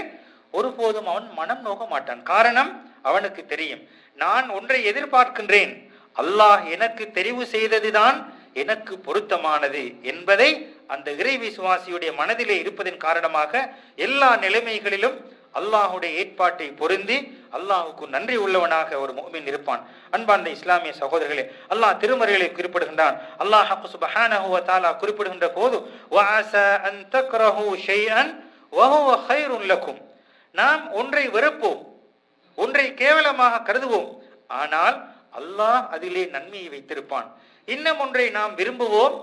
ஒருபோதும் அவன் மனம் நோக மாட்டான். காரணம், அவனுக்கு தெரியும், நான் ஒன்றை எதிர்பார்க்கின்றேன், அல்லாஹ் எனக்கு தெரிவு செய்ததுதான் எனக்கு பொருத்தமானது என்பதை அந்த இறை விசுவாசியுடைய மனதிலே இருப்பதன் காரணமாக எல்லா நிலைமைகளிலும் அல்லாஹுடைய ஏற்பாட்டை பொருந்தி அல்லாஹுக்கு நன்றி உள்ளவனாக ஒரு முஃமின் இருப்பான். அன்பார்ந்த இஸ்லாமிய சகோதரர்களே, அல்லாஹ் திருமறையிலே குறிப்பிடுகின்றான். அல்லாஹ் சுப்ஹானஹு வ தஆலா குறிப்பிடுகின்ற போது, வஅஸா அன் தக்ரஹு ஷைஅன் வஹுவ கைருன் லக்கும். நாம் ஒன்றை வெறுப்போம், ஒன்றை கேவலமாக கருதுவோம், ஆனால் அல்லாஹ் அதிலே நன்மையை வைத்திருப்பான். இன்னும் ஒன்றை நாம் விரும்புவோம்,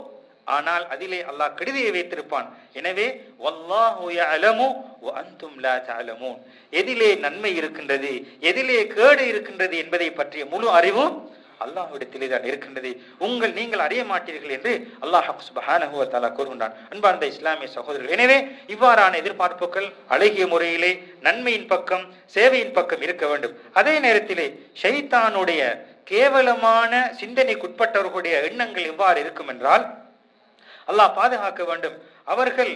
ஆனால் அதிலே அல்லாஹ் கெடுதியை வைத்திருப்பான். எனவே வல்லாஹு யஅலமு வ அன்தும் லா தஅலமூன். எதிலே நன்மை இருக்கின்றது, எதிலே கேடு இருக்கின்றது என்பதை பற்றிய முழு அறிவு அல்லாஹ்விடத்திலே தான் இருக்கின்றது, நீங்கள் அறிய மாட்டீர்கள் என்று அல்லாஹ் சுப்ஹானஹு வ தஆலா கூறுகின்றான். அன்பார்ந்த இஸ்லாமிய சகோதரர்கள், எனவே இவ்வாறான எதிர்பார்ப்புகள் அழகிய முறையிலே நன்மையின் பக்கம், சேவையின் பக்கம் இருக்க வேண்டும். அதே நேரத்திலே ஷைத்தானுடைய கேவலமான சிந்தனைக்குட்பட்டவர்களுடைய எண்ணங்கள் எவ்வாறு இருக்கும் என்றால், அல்லாஹ் பாதுகாக்க வேண்டும். அவர்கள்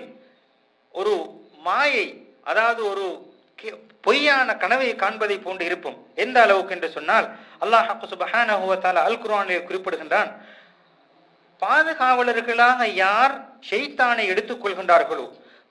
ஒரு மாயை, அதாவது ஒரு பொய்யான கனவை காண்பதை போன்று இருப்போம். எந்த அளவுக்கு என்று சொன்னால், அல்லாஹ் சுப்ஹானஹு வ தஆலா அல் குர்ஆனில் குறிப்பிடுகின்றான், பாதுகாவலர்களாக யார் ஷைத்தானை எடுத்துக் கொள்கின்றார்களோ,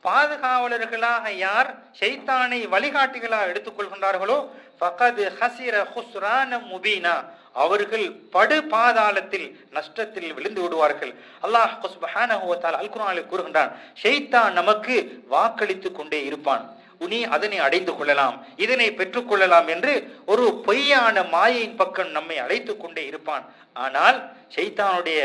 பாதுகாவலர்களாக யார் ஷைத்தானை வழிகாட்டிகளாக எடுத்துக் கொள்கின்றார்களோ, ஃபகத் ஹஸிர ஹுஸ்ரானம் முபீனா, அவர்கள் படு பாதாளத்தில் நஷ்டத்தில் விழுந்து விடுவார்கள். அல்லாஹ் சுப்ஹானஹு வ தஆலா அல் குர்ஆனில் கூறுகின்றான், ஷைத்தான் நமக்கு வாக்களித்து கொண்டே இருப்பான், நீ அதனை அடைந்து கொள்ளலாம், இதனை பெற்றுக் கொள்ளலாம் என்று ஒரு பொய்யான மாயையின் பக்கம் நம்மை அழைத்துக் கொண்டே இருப்பான். ஆனால் ஷைத்தானுடைய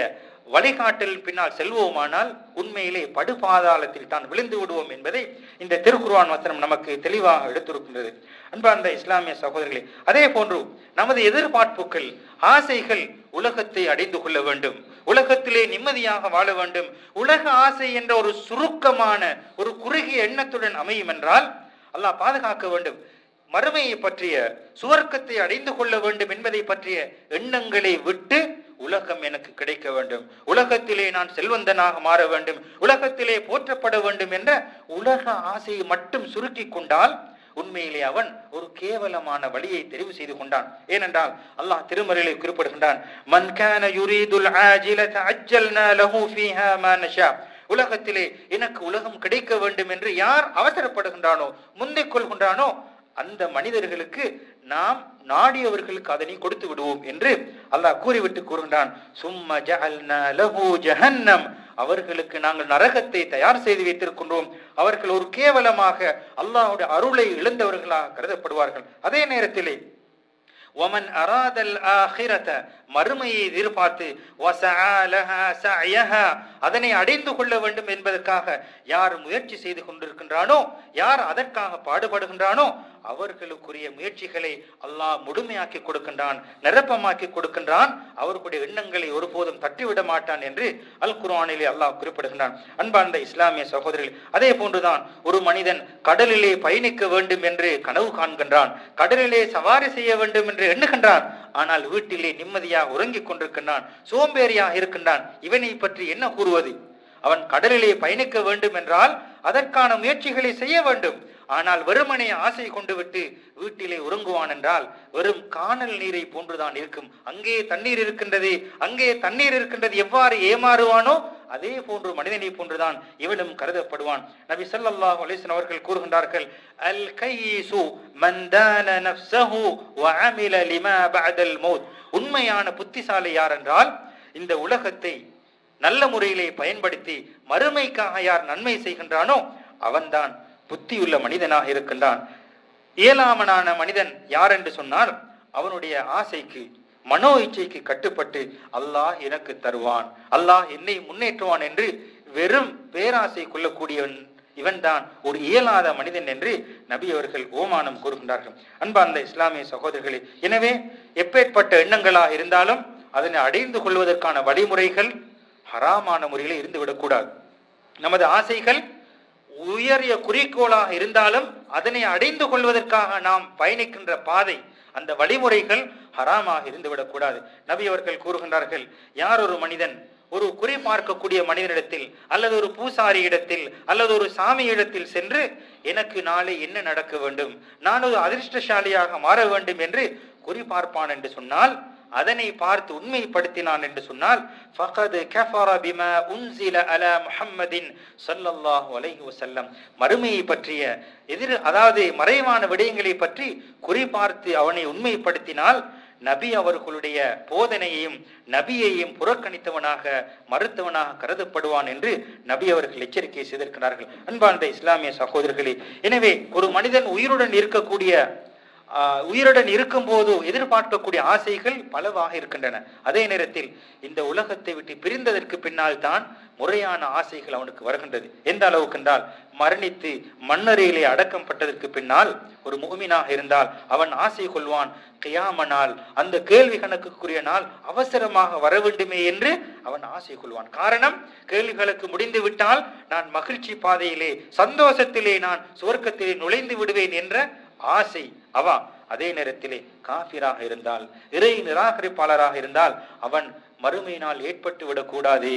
வழிகாட்டல் பின்னால் செல்வோமானால் உண்மையிலே படுபாதாளத்தில் தான் விழுந்து விடுவோம் என்பதை இந்த திருக்குர்ஆன் வசனம் நமக்கு தெளிவாக எடுத்திருக்கின்றது. அன்பார்ந்த இஸ்லாமிய சகோதரர்களே, அதே போன்று நமது எதிர்பார்ப்புகள், ஆசைகள் உலகத்தை அடைந்து கொள்ள வேண்டும், உலகத்திலே நிம்மதியாக வாழ வேண்டும். உலக ஆசை என்ற ஒரு சுருக்கமான ஒரு குறுகிய எண்ணத்துடன் அமையும் என்றால் அல்லாஹ் பாதுகாக்க வேண்டும். மறுமையை பற்றிய, சுவர்க்கத்தை அடைந்து கொள்ள வேண்டும் என்பதை பற்றிய எண்ணங்களை விட்டு உலகம் எனக்கு கிடைக்க வேண்டும், உலகத்திலே நான் செல்வந்தனாக மாற வேண்டும், உலகத்திலே போற்றப்பட வேண்டும் என்ற உலக ஆசையை மட்டும் சுருக்கி கொண்டால் உண்மையிலே அவன் ஒரு கேவலமான வழியை தெரிவு செய்து கொண்டான். ஏனென்றால் அல்லாஹ் திருமறையிலே குறிப்பிடுகின்றான், மன் கான யுரீதுல் ஆஜிலத அஜ்ஜல்னா லஹு ஃபீஹா மா நஷா. உலகத்திலே எனக்கு உலகம் கிடைக்க வேண்டும் என்று யார் அவசரப்படுகின்றானோ, முந்திக் கொள்கின்றானோ, அந்த மனிதர்களுக்கு நாம் நாடியவர்களுக்கு அதனை கொடுத்து விடுவோம் என்று அல்லாஹ் கூறிவிட்டு கூறுகின்றான், சும்ம ஜஅல்னா லஹு ஜஹன்னம், அவர்களுக்கு நாங்கள் நரகத்தை தயார் செய்து வைத்திருக்கின்றோம். அவர்கள் ஒரு கேவலமாக அல்லாஹ்வுடைய அருளை இழந்தவர்களாக கருதப்படுவார்கள். அதே நேரத்திலே ومن أراد الآخرة மறுமையை எதிர்பார்த்து وسعى لها سعيها அதனை அடைந்து கொள்ள வேண்டும் என்பதற்காக யார் முயற்சி செய்து கொண்டிருக்கின்றானோ, யார் அதற்காக பாடுபடுகின்றானோ அவர்களுக்குரிய முயற்சிகளை அல்லாஹ் முழுமையாக்கி கொடுக்கின்றான், நிரப்பமாக்கி கொடுக்கின்றான். அவர்களுடைய எண்ணங்களை ஒருபோதும் தட்டிவிட மாட்டான் என்று அல் குர்ஆனிலே அல்லாஹ் குறிப்பிடுகின்றான். அன்பார்ந்த இஸ்லாமிய சகோதரர்கள், அதே போன்றுதான் ஒரு மனிதன் கடலிலே பயணிக்க வேண்டும் என்று கனவு காண்கின்றான், கடலிலே சவாரி செய்ய வேண்டும் என்று எண்ணுகின்றான். ஆனால் வீட்டிலே நிம்மதியாக உறங்கிக் கொண்டிருக்கின்றான், சோம்பேறியாக இருக்கின்றான். இவனை பற்றி என்ன கூறுவது? அவன் கடலிலே பயணிக்க வேண்டும் என்றால் அதற்கான முயற்சிகளை செய்ய வேண்டும். ஆனால் வெறுமனே ஆசை கொண்டு விட்டு வீட்டிலே உறங்குவான் என்றால் வெறும் காணல் நீரை போன்றுதான் இருக்கும். அங்கே தண்ணீர் இருக்கின்றது, அங்கே தண்ணீர் இருக்கின்றது, எவ்வாறு ஏமாறுவானோ அதே போன்று மனிதனை போன்றுதான் இவனும் கருதப்படுவான். நபி ஸல்லல்லாஹு அலைஹி வஸல்லம் அவர்கள் கூறுகின்றார்கள், அல் கையிசு மன் தான நஃப்ஸஹு வ அமில லிமா பஅதல் மௌத். உண்மையான புத்திசாலி யார் என்றால் இந்த உலகத்தை நல்ல முறையிலே பயன்படுத்தி மறுமைக்காக யார் நன்மை செய்கின்றானோ அவன்தான் புத்தியுள்ள மனிதனாக இருக்கின்றான். இயலாமனான மனிதன் யார் என்று சொன்னால் அவனுடைய ஆசைக்கு, மனோ இச்சைக்கு கட்டுப்பட்டு அல்லாஹ் எனக்கு தருவான், அல்லாஹ் என்னை முன்னேற்றுவான் என்று வெறும் பேராசை கொள்ளக்கூடியவன் இவன்தான் ஒரு இயலாத மனிதன் என்று நபி அவர்கள் ஓமானம் கூறுகின்றார்கள். அன்பார்ந்த இஸ்லாமிய சகோதரர்களே, எனவே எப்பேற்பட்ட எண்ணங்களாக இருந்தாலும் அதனை அடைந்து கொள்வதற்கான வழிமுறைகள் ஹராமான முறையில் இருந்து விடக்கூடாது. நமது ஆசைகள் உயரிய குறிக்கோளாக இருந்தாலும் அதனை அடைந்து கொள்வதற்காக நாம் பயணிக்கின்ற பாதை, அந்த வழிமுறைகள் ஹராமாக இருந்து விடக்கூடாது. நபி அவர்கள் கூறுகின்றார்கள், யார் ஒரு மனிதன் ஒரு குறி பார்க்கக்கூடிய மனிதனிடத்தில் அல்லது ஒரு பூசாரி இடத்தில் அல்லது ஒரு சாமி இடத்தில் சென்று எனக்கு நாளை என்ன நடக்க வேண்டும், நான் ஒரு அதிர்ஷ்டசாலியாக மாற வேண்டும் என்று குறி பார்ப்பான் என்று சொன்னால், அதனை பார்த்து உண்மைப்படுத்தினான் என்று சொன்னால் ஃபகத் கஃபர பிமா உன்ஸில அலா முஹம்மதின் ஸல்லல்லாஹு அலைஹி வஸல்லம். மறுமையை பற்றிய அதாவது மறைவான விடயங்களை பற்றி குறிபார்த்து அவனை உண்மைப்படுத்தினால் நபி அவர்களுடைய போதனையையும் நபியையும் புறக்கணித்தவனாக மறுத்தவனாக கருதப்படுவான் என்று நபி அவர்கள் எச்சரிக்கை செய்திருக்கிறார்கள். அன்பார்ந்த இஸ்லாமிய சகோதரர்களே, எனவே ஒரு மனிதன் உயிருடன் இருக்கும் போது எதிர்பார்க்கக்கூடிய ஆசைகள் பலவாக இருக்கின்றன. அதே நேரத்தில் இந்த உலகத்தை விட்டு பிரிந்ததற்கு பின்னால் தான் முறையான ஆசைகள் அவனுக்கு வருகின்றது. எந்த அளவுக்கு என்றால், மரணித்து மண்ணறையிலே அடக்கம் பட்டதற்கு பின்னால் ஒரு முஃமினாக இருந்தால் அவன் ஆசை கொள்வான், கியாம நாள், அந்த கேள்வி கணக்குக்குரிய நாள் அவசரமாக வர வேண்டுமே என்று அவன் ஆசை கொள்வான். காரணம், கேள்விகளுக்கு முடிந்து விட்டால் நான் மகிழ்ச்சி பாதையிலே, சந்தோஷத்திலே, நான் சுவர்க்கத்திலே நுழைந்து விடுவேன் என்ற ஆசை அவா. அதே நேரத்திலே காஃபிராக இருந்தால், இறை நிராகரிப்பாளராக இருந்தால் அவன் மறுமையினால் ஏற்பட்டு விடக்கூடாது,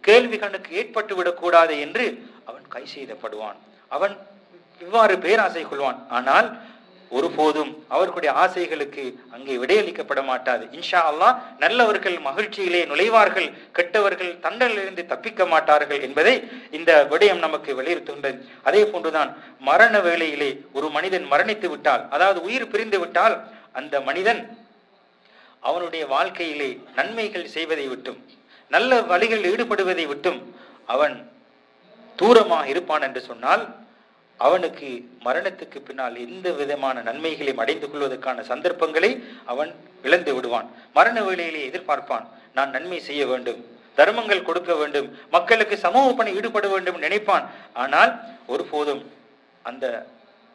கேள்வி கண்ணுக்கு ஏற்பட்டு விடக்கூடாது என்று அவன் கை செய்தப்படுவான். அவன் இவ்வாறு பேராசை கொள்வான். ஆனால் ஒருபோதும் அவர்களுடைய ஆசைகளுக்கு அங்கே விடையளிக்கப்பட மாட்டாது. இன்ஷா அல்லாஹ் நல்லவர்கள் மகிழ்ச்சியிலே நுழைவார்கள், கெட்டவர்கள் தண்டலிலிருந்து தப்பிக்க மாட்டார்கள் என்பதை இந்த விடயம் நமக்கு வலியுறுத்துகின்றது. அதே போன்றுதான் மரண வேளையிலே ஒரு மனிதன் மரணித்து விட்டால், அதாவது உயிர் பிரிந்து விட்டால், அந்த மனிதன் அவனுடைய வாழ்க்கையிலே நன்மைகள் செய்வதை விட்டும் நல்ல வழிகளில் ஈடுபடுவதை விட்டும் அவன் தூரமாக இருப்பான் என்று சொன்னால் அவனுக்கு மரணத்துக்கு பின்னால் எந்த விதமான நன்மைகளையும் அடைந்து கொள்வதற்கான சந்தர்ப்பங்களை அவன் இழந்து விடுவான். மரண வேளையிலே எதிர்பார்ப்பான், நான் நன்மை செய்ய வேண்டும், தர்மங்கள் கொடுக்க வேண்டும், மக்களுக்கு சமூக பணி ஈடுபட வேண்டும் நினைப்பான். ஆனால் ஒருபோதும் அந்த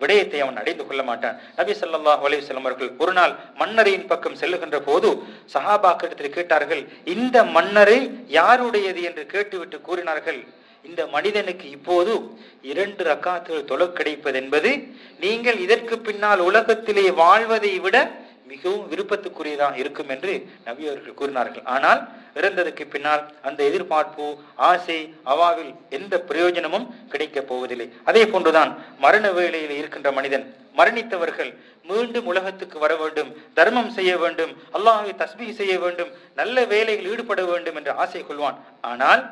விடயத்தை அவன் அடைந்து கொள்ள மாட்டான். நபி ஸல்லல்லாஹு அலைஹி வஸல்லம் அவர்கள் ஒரு நாள் மன்னரையின் பக்கம் செல்லுகின்ற போது சஹாபாக்களிடத்தில் கேட்டார்கள், இந்த மன்னரை யாருடையது என்று கேட்டுவிட்டு கூறினார்கள், இந்த மனிதனுக்கு இப்போது 2 ரக்காத்துகள் தொழ கிடைப்பது என்பது நீங்கள் இதற்கு பின்னால் உலகத்திலே வாழ்வதை விட மிகவும் விருப்பத்துக்குரியதாக இருக்கும் என்று நபி அவர்கள் கூறினார்கள். ஆனால் இறந்ததுக்கு பின்னால் அந்த எதிர்பார்ப்பு, ஆசை, அவாவில் எந்த பிரயோஜனமும் கிடைக்கப் போவதில்லை. அதே போன்றுதான் மரண வேளையில் இருக்கின்ற மனிதன், மரணித்தவர்கள் மீண்டும் உலகத்துக்கு வர வேண்டும், தர்மம் செய்ய வேண்டும், அல்லாஹ்வை தஸ்பீஹ் செய்ய வேண்டும், நல்ல வேலையில் ஈடுபட வேண்டும் என்று ஆசை கொள்வான். ஆனால்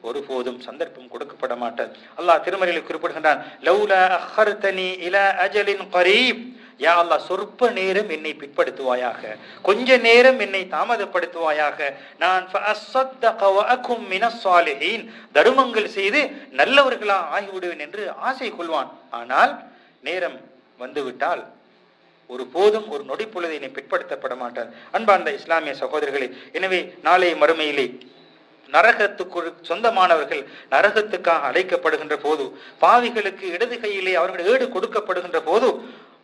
ஒருபோதும் சந்தர்ப்பம் கொடுக்கப்பட மாட்டார். அல்லாஹ் திருமறையில் குறிப்பிடுகின்றான், லௌலா அஹர்தனி இலா அஜலின் கரீப், யா அல்லாஹ் சொற்ப நேரம் என்னை பிற்படுத்துவாயாக, கொஞ்ச நேரம் என்னை தாமதப்படுத்துவாயாக, நான் ஃபஅஸ்ஸதக வஅகும் மினஸ் ஸாலிஹீன், தர்மங்கள் செய்து நல்லவர்களாக ஆகிவிடுவேன் என்று ஆசை கொள்வான். ஆனால் நேரம் வந்துவிட்டால் ஒரு போதும் ஒரு நொடி பொழுது என்னை பிற்படுத்தப்பட மாட்டார். அன்பார்ந்த இஸ்லாமிய சகோதரர்களே, எனவே நாளைய மறுமையிலே நரகத்துக்கு சொந்தமானவர்கள் நரகத்துக்காக அழைக்கப்படுகின்ற போது, பாவிகளுக்கு இடது கையிலே அவர்களுடைய ஏடு கொடுக்கப்படுகின்ற போது,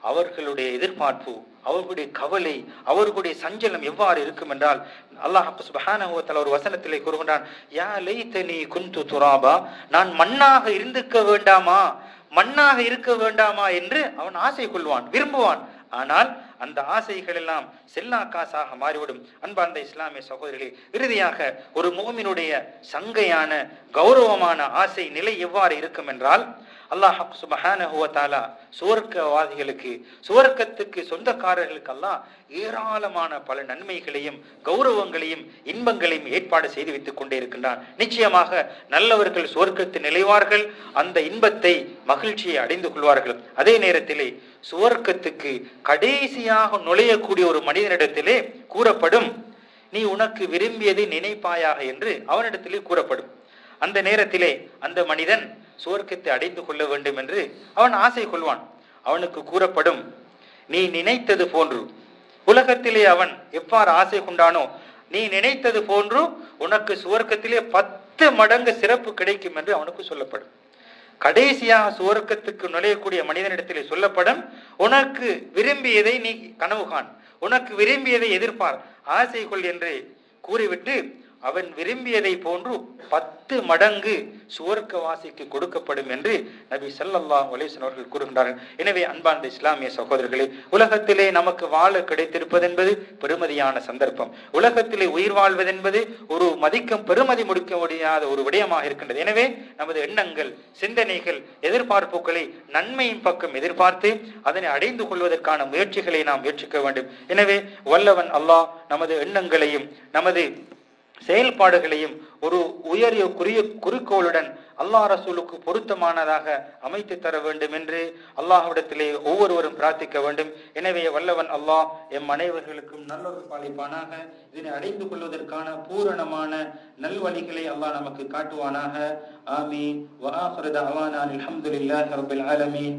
அவர்களுடைய எதிர்பார்ப்பு, அவர்களுடைய கவலை, அவர்களுடைய சஞ்சலம் எவ்வாறு இருக்கும் என்றால், அல்லாஹ் சுப்ஹானஹு வ தஆலா ஒரு வசனத்திலே கூறுகின்றான், யா லைதனி குன்து துராபா, நான் மண்ணாக இருந்திருக்க வேண்டாமா, மண்ணாக இருக்க வேண்டாமா என்று அவன் ஆசை கொள்வான், விரும்புவான். ஆனால் அந்த ஆசைகள் எல்லாம் செல்லா காசாக மாறிவிடும். அன்பார்ந்த இஸ்லாமிய சகோதரிகளே, இறுதியாக ஒரு முஃமினுடைய சங்கையான கௌரவமான ஆசை நிலை எவ்வாறு இருக்கும் என்றால், அல்லாஹ் சுப்ஹானஹு வ தஆலா சுவர்க்கவாதிகளுக்கு, சுவர்க்கத்துக்கு சொந்தக்காரர்களுக்கு அல்லாஹ் ஏராளமான பல நன்மைகளையும் கௌரவங்களையும் இன்பங்களையும் ஏற்பாடு செய்து வைத்துக் கொண்டே இருக்கின்றான். நிச்சயமாக நல்லவர்கள் சுவர்க்கத்தில் நிலைவார்கள், அந்த இன்பத்தை மகிழ்ச்சியை அடைந்து கொள்வார்கள். அதே நேரத்திலே சுவர்க்கத்துக்கு கடைசியாக நுழையக்கூடிய ஒரு மனிதனிடத்திலே கூறப்படும், நீ உனக்கு விரும்பியதை நினைப்பாயாக என்று அவனிடத்திலே கூறப்படும். அந்த நேரத்திலே அந்த மனிதன் சுவர்க்கத்தை அடைந்து கொள்ள வேண்டும் என்று அவன் ஆசை கொள்வான். அவனுக்கு கூறப்படும், நீ நினைத்தது போன்று, உலகத்திலே அவன் எவ்வாறு ஆசை கொண்டானோ, நீ நினைத்தது போன்று உனக்கு சுவர்க்கத்திலே 10 மடங்கு சிறப்பு கிடைக்கும் என்று அவனுக்கு சொல்லப்படும். கடைசியாக சுவர்க்கத்துக்கு நுழையக்கூடிய மனிதனிடத்திலே சொல்லப்படும், உனக்கு விரும்பியதை நீ கனவு காண், உனக்கு விரும்பியதை எதிர்பார், ஆசை கொள் என்று கூறிவிட்டு அவன் விரும்பியதை போன்று 10 மடங்கு சுவர்க்கவாசிக்கு கொடுக்கப்படும் என்று நபி ஸல்லல்லாஹு அலைஹி வஸல்லம் அவர்கள் கூறுகின்றார்கள். எனவே அன்பார்ந்த இஸ்லாமிய சகோதரர்களே, உலகத்திலே நமக்கு வாழ கிடைத்திருப்பது என்பது பெருமதியான சந்தர்ப்பம். உலகத்திலே உயிர் வாழ்வதென்பது ஒரு பெருமதி முடிக்க முடியாத ஒரு விடயமாக இருக்கின்றது. எனவே நமது எண்ணங்கள், சிந்தனைகள், எதிர்பார்ப்புகளை நன்மையின் பக்கம் எதிர்பார்த்து அதனை அடைந்து கொள்வதற்கான முயற்சிகளை நாம் முயற்சிக்க வேண்டும். எனவே வல்லவன் அல்லாஹ் நமது எண்ணங்களையும் நமது செயல்பாடுகளையும் ஒரு உயரிய குறிக்கோளுடன் அல்லாஹ் ரசூலுக்கு பொருத்தமானதாக அமைத்து தர வேண்டும் என்று அல்லாஹ்விடத்திலே ஒவ்வொருவரும் பிரார்த்திக்க வேண்டும். எனவே வல்லவன் அல்லாஹ் எம் அனைவர்களுக்கும் நல்லொரு பாலிப்பானாக. இதனை அடைந்து கொள்வதற்கான பூரணமான நல்வழிகளை அல்லாஹ் நமக்கு காட்டுவானாக. ஆமீன். வ ஆகிரு தஅவானா அல்ஹம்துலில்லாஹி ரப்பில் ஆலமீன்.